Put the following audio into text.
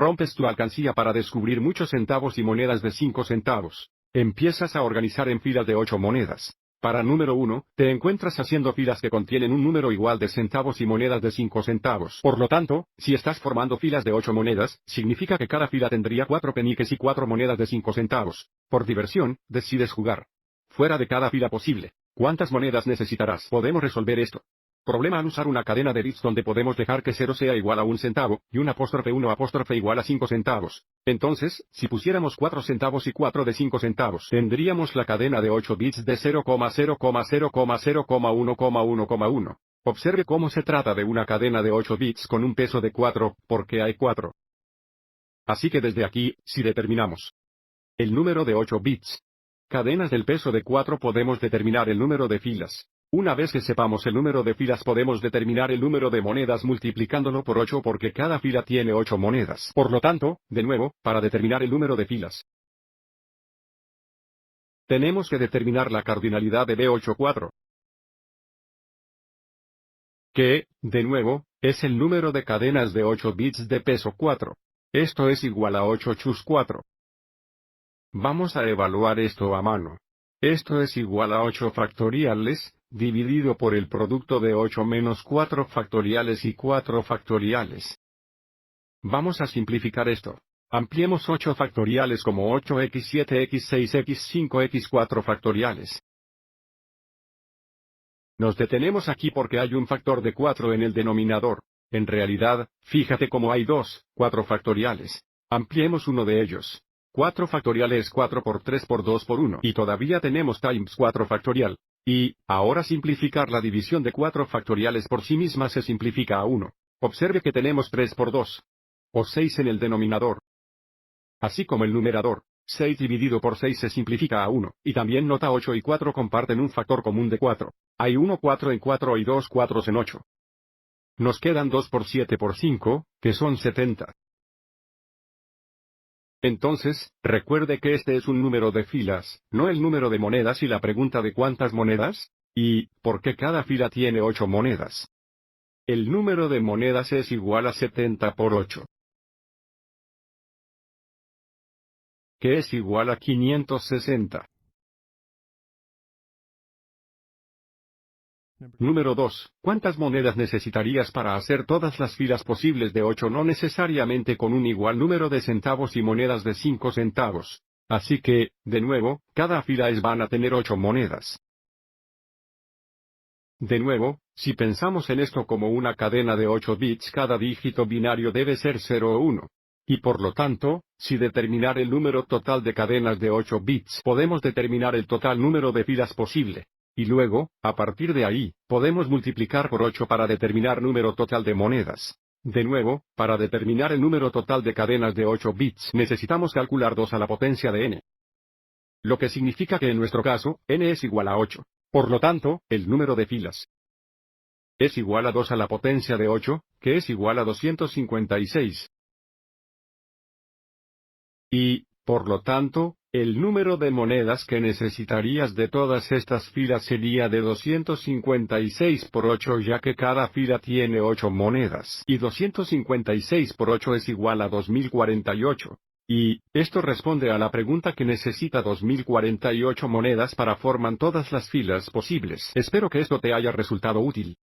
Rompes tu alcancía para descubrir muchos centavos y monedas de 5 centavos. Empiezas a organizar en filas de 8 monedas. Para número 1, te encuentras haciendo filas que contienen un número igual de centavos y monedas de 5 centavos. Por lo tanto, si estás formando filas de 8 monedas, significa que cada fila tendría 4 peniques y 4 monedas de 5 centavos. Por diversión, decides jugar. Fuera de cada fila posible. ¿Cuántas monedas necesitarás? Podemos resolver esto. Problema al usar una cadena de bits donde podemos dejar que 0 sea igual a 1 centavo, y un apóstrofe 1 apóstrofe igual a 5 centavos. Entonces, si pusiéramos 4 centavos y 4 de 5 centavos, tendríamos la cadena de 8 bits de 0,0,0,0,1,1,1. Observe cómo se trata de una cadena de 8 bits con un peso de 4, porque hay 4. Así que desde aquí, si determinamos el número de 8 bits, cadenas del peso de 4, podemos determinar el número de filas. Una vez que sepamos el número de filas podemos determinar el número de monedas multiplicándolo por 8 porque cada fila tiene 8 monedas. Por lo tanto, de nuevo, para determinar el número de filas, tenemos que determinar la cardinalidad de B84, que, de nuevo, es el número de cadenas de 8 bits de peso 4. Esto es igual a 8 chus 4. Vamos a evaluar esto a mano. Esto es igual a 8 factoriales, dividido por el producto de 8 menos 4 factoriales y 4 factoriales. Vamos a simplificar esto. Ampliemos 8 factoriales como 8x, 7x, 6x, 5x, 4 factoriales. Nos detenemos aquí porque hay un factor de 4 en el denominador. En realidad, fíjate cómo hay 4 factoriales. Ampliemos uno de ellos. 4 factorial es 4 por 3 por 2 por 1. Y todavía tenemos times 4 factorial. Y, ahora simplificar la división de 4 factoriales por sí misma se simplifica a 1. Observe que tenemos 3 por 2. O 6 en el denominador. Así como el numerador, 6 dividido por 6 se simplifica a 1. Y también nota 8 y 4 comparten un factor común de 4. Hay 1 4 en 4 y 2 4 en 8. Nos quedan 2 por 7 por 5, que son 70. Entonces, recuerde que este es un número de filas, no el número de monedas y la pregunta de cuántas monedas, y, ¿por qué cada fila tiene 8 monedas? El número de monedas es igual a 70 por 8. Que es igual a 560. Número 2. ¿Cuántas monedas necesitarías para hacer todas las filas posibles de 8 no necesariamente con un igual número de centavos y monedas de 5 centavos? Así que, de nuevo, cada fila van a tener 8 monedas. De nuevo, si pensamos en esto como una cadena de 8 bits, cada dígito binario debe ser 0 o 1. Y por lo tanto, si determinar el número total de cadenas de 8 bits, podemos determinar el total número de filas posible. Y luego, a partir de ahí, podemos multiplicar por 8 para determinar número total de monedas. De nuevo, para determinar el número total de cadenas de 8 bits necesitamos calcular 2 a la potencia de n. Lo que significa que en nuestro caso, n es igual a 8. Por lo tanto, el número de filas es igual a 2 a la potencia de 8, que es igual a 256. Y, por lo tanto, el número de monedas que necesitarías de todas estas filas sería de 256 por 8 ya que cada fila tiene 8 monedas. Y 256 por 8 es igual a 2048. Y, esto responde a la pregunta que necesita 2048 monedas para formar todas las filas posibles. Espero que esto te haya resultado útil.